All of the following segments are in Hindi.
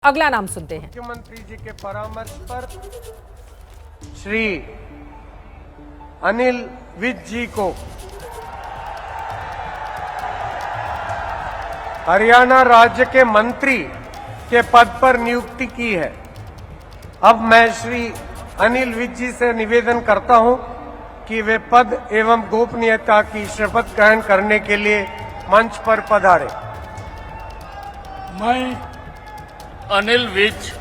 अगला नाम सुनते हैं। मुख्यमंत्री जी के परामर्श पर श्री अनिल विज जी को हरियाणा राज्य के मंत्री के पद पर नियुक्ति की है। अब मैं श्री अनिल विज जी से निवेदन करता हूं कि वे पद एवं गोपनीयता की शपथ ग्रहण करने के लिए मंच पर पधारें। मैं अनिल विज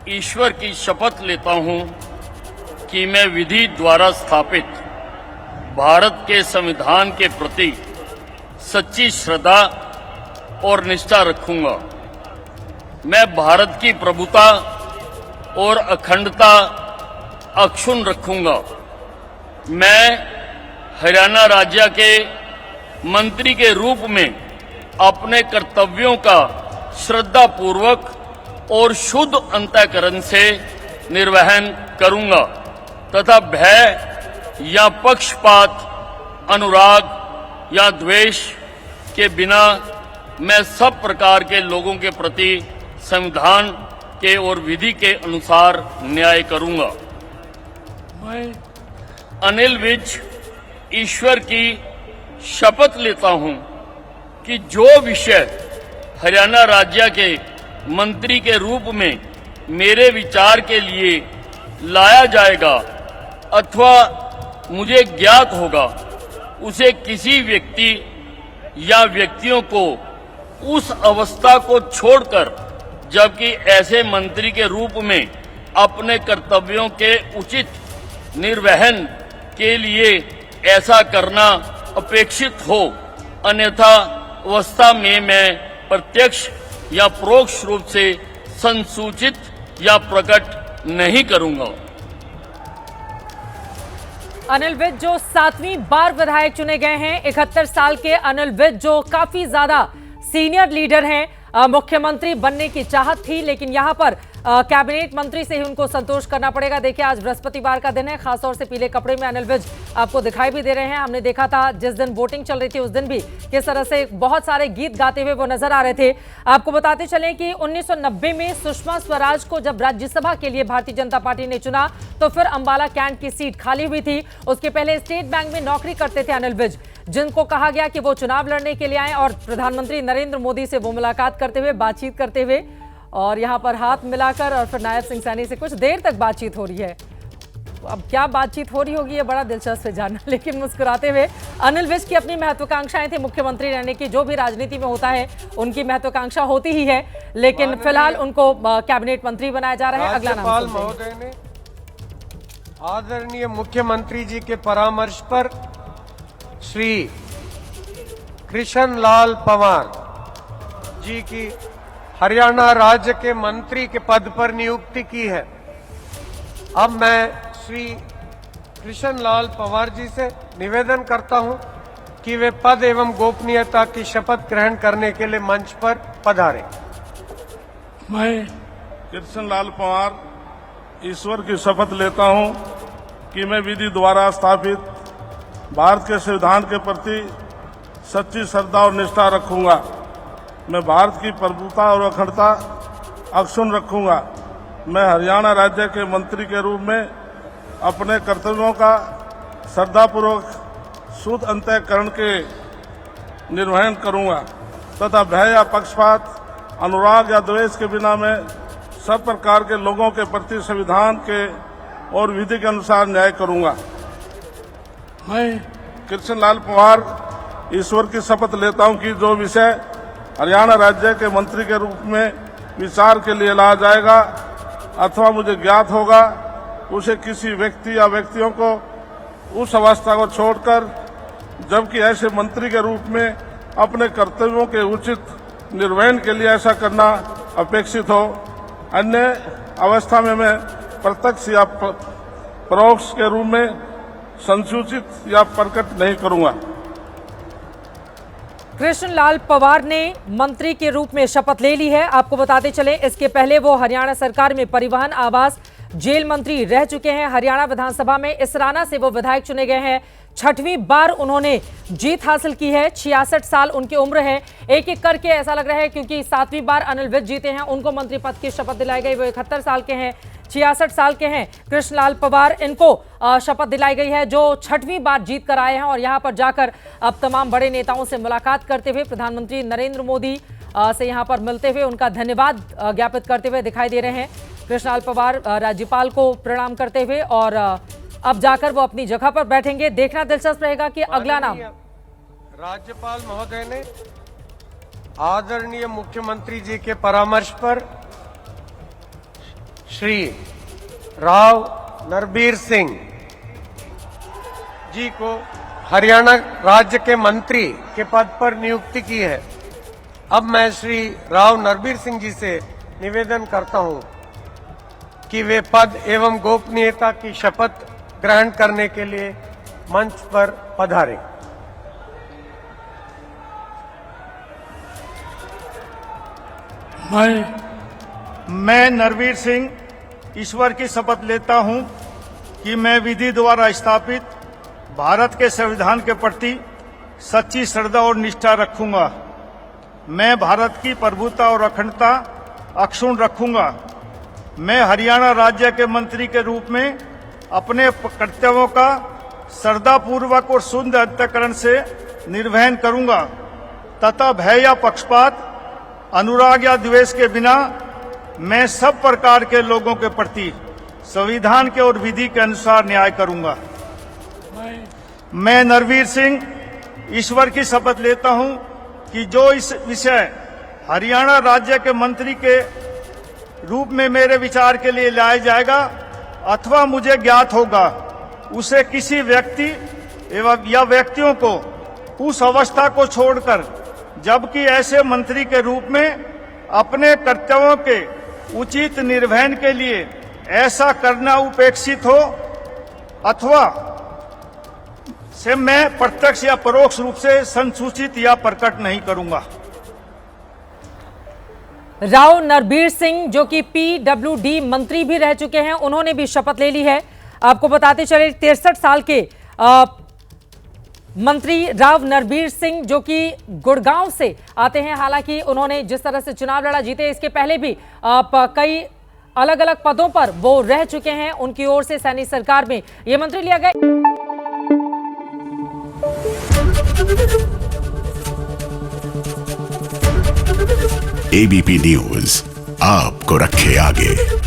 ईश्वर की शपथ लेता हूं कि मैं विधि द्वारा स्थापित भारत के संविधान के प्रति सच्ची श्रद्धा और निष्ठा रखूंगा। मैं भारत की प्रभुता और अखंडता अक्षुण्ण रखूंगा। मैं हरियाणा राज्य के मंत्री के रूप में अपने कर्तव्यों का श्रद्धा पूर्वक और शुद्ध अंतःकरण से निर्वहन करूंगा तथा भय या पक्षपात, अनुराग या द्वेष के बिना मैं सब प्रकार के लोगों के प्रति संविधान के और विधि के अनुसार न्याय करूंगा। मैं अनिल विज ईश्वर की शपथ लेता हूं कि जो विषय हरियाणा राज्य के मंत्री के रूप में मेरे विचार के लिए लाया जाएगा अथवा मुझे ज्ञात होगा, उसे किसी व्यक्ति या व्यक्तियों को उस अवस्था को छोड़कर, जबकि ऐसे मंत्री के रूप में अपने कर्तव्यों के उचित निर्वहन के लिए ऐसा करना अपेक्षित हो, अन्यथा अवस्था में मैं प्रत्यक्ष या परोक्ष रूप से संसूचित या प्रकट नहीं करूंगा। अनिल विज जो 7वीं बार विधायक चुने गए हैं, 71 साल के अनिल विज जो काफी ज्यादा सीनियर लीडर हैं। मुख्यमंत्री बनने की चाहत थी, लेकिन यहां पर कैबिनेट मंत्री से ही उनको संतोष करना पड़ेगा। देखिए, आज बृहस्पतिवार का दिन है, खासतौर से पीले कपड़े में अनिल विज आपको दिखाई भी दे रहे हैं। हमने देखा था जिस दिन वोटिंग चल रही थी उस दिन भी किस तरह से बहुत सारे गीत गाते हुए वो नजर आ रहे थे। आपको बताते चलें कि 1990 में सुषमा स्वराज को जब राज्यसभा के लिए भारतीय जनता पार्टी ने चुना तो फिर अंबाला कैंट की सीट खाली हुई थी। उसके पहले स्टेट बैंक में नौकरी करते थे अनिल विज, जिनको कहा गया कि वो चुनाव लड़ने के लिए आए और प्रधानमंत्री नरेंद्र मोदी से वो मुलाकात करते हुए, बातचीत करते हुए और यहां पर हाथ मिलाकर और फिर नायब सिंह सैनी से कुछ देर तक बातचीत हो रही है। अब क्या बातचीत हो रही होगी ये बड़ा दिलचस्प है जानना, लेकिन मुस्कुराते हुए अनिल विज की अपनी महत्वाकांक्षाएं थी मुख्यमंत्री रहने की। जो भी राजनीति में होता है उनकी महत्वाकांक्षा होती ही है, लेकिन फिलहाल उनको कैबिनेट मंत्री बनाया जा रहा है। अगला नाम महोदय ने आदरणीय मुख्यमंत्री जी के परामर्श पर श्री कृष्ण लाल पंवार जी की हरियाणा राज्य के मंत्री के पद पर नियुक्ति की है। अब मैं श्री कृष्ण लाल पंवार जी से निवेदन करता हूं कि वे पद एवं गोपनीयता की शपथ ग्रहण करने के लिए मंच पर पधारें। मैं कृष्ण लाल पंवार ईश्वर की शपथ लेता हूं कि मैं विधि द्वारा स्थापित भारत के संविधान के प्रति सच्ची श्रद्धा और निष्ठा रखूंगा। मैं भारत की प्रभुता और अखंडता अक्षुण्ण रखूंगा। मैं हरियाणा राज्य के मंत्री के रूप में अपने कर्तव्यों का श्रद्धापूर्वक शुद्ध अंतःकरण के निर्वहन करूंगा तथा भय या पक्षपात, अनुराग या द्वेष के बिना मैं सब प्रकार के लोगों के प्रति संविधान के और विधि के अनुसार न्याय करूंगा। मैं कृष्ण लाल पंवार ईश्वर की शपथ लेता हूं कि जो विषय हरियाणा राज्य के मंत्री के रूप में विचार के लिए लाया जाएगा अथवा मुझे ज्ञात होगा, उसे किसी व्यक्ति या व्यक्तियों को उस अवस्था को छोड़कर, जबकि ऐसे मंत्री के रूप में अपने कर्तव्यों के उचित निर्वहन के लिए ऐसा करना अपेक्षित हो, अन्य अवस्था में मैं प्रत्यक्ष या परोक्ष के रूप में संसूचित या प्रकट नहीं करूंगा। कृष्ण लाल पंवार ने मंत्री के रूप में शपथ ले ली है। आपको बताते चले, इसके पहले वो हरियाणा सरकार में परिवहन, आवास, जेल मंत्री रह चुके हैं। हरियाणा विधानसभा में इसराना से वो विधायक चुने गए हैं। छठवीं बार उन्होंने जीत हासिल की है। 66 साल उनकी उम्र है। एक एक करके ऐसा लग रहा है, क्योंकि 7वीं बार अनिल विज जीते हैं, उनको मंत्री पद की शपथ दिलाई गई। वो 71 साल के हैं। 66 साल के हैं कृष्णलाल पवार, इनको शपथ दिलाई गई है, जो 6वीं बार जीत कर आए हैं। और यहां पर जाकर अब तमाम बड़े नेताओं से मुलाकात करते हुए प्रधानमंत्री नरेंद्र मोदी से यहां पर मिलते हुए उनका धन्यवाद ज्ञापित करते हुए दिखाई दे रहे हैं। कृष्णलाल पवार राज्यपाल को प्रणाम करते हुए और अब जाकर वो अपनी जगह पर बैठेंगे। देखना दिलचस्प रहेगा कि अगला नाम। राज्यपाल महोदय ने आदरणीय मुख्यमंत्री जी के परामर्श पर श्री राव नरबीर सिंह जी को हरियाणा राज्य के मंत्री के पद पर नियुक्ति की है। अब मैं श्री राव नरबीर सिंह जी से निवेदन करता हूं कि वे पद एवं गोपनीयता की शपथ ग्रहण करने के लिए मंच पर पधारें। मैं नरवीर सिंह ईश्वर की शपथ लेता हूं कि मैं विधि द्वारा स्थापित भारत के संविधान के प्रति सच्ची श्रद्धा और निष्ठा रखूंगा। मैं भारत की प्रभुता और अखंडता अक्षुण्ण रखूंगा। मैं हरियाणा राज्य के मंत्री के रूप में अपने कर्तव्यों का श्रद्धापूर्वक और शुद्ध अंतःकरण से निर्वहन करूंगा तथा भय या पक्षपात, अनुराग या द्वेष के बिना मैं सब प्रकार के लोगों के प्रति संविधान के और विधि के अनुसार न्याय करूंगा। मैं नरवीर सिंह ईश्वर की शपथ लेता हूं कि जो इस विषय हरियाणा राज्य के मंत्री के रूप में मेरे विचार के लिए लाया जाएगा अथवा मुझे ज्ञात होगा, उसे किसी व्यक्ति एवं या व्यक्तियों को उस अवस्था को छोड़कर, जबकि ऐसे मंत्री के रूप में अपने कर्तव्यों के उचित निर्वहन के लिए ऐसा करना उपेक्षित हो अथवा से मैं प्रत्यक्ष या परोक्ष रूप से संसूचित या प्रकट नहीं करूंगा। राव नरबीर सिंह, जो कि PWD मंत्री भी रह चुके हैं, उन्होंने भी शपथ ले ली है। आपको बताते चले 63 साल के मंत्री राव नरबीर सिंह, जो कि गुड़गांव से आते हैं। हालांकि उन्होंने जिस तरह से चुनाव लड़ा, जीते, इसके पहले भी कई अलग अलग पदों पर वो रह चुके हैं। उनकी ओर से सैनी सरकार में ये मंत्री लिया गया। ABP न्यूज आपको रखे आगे।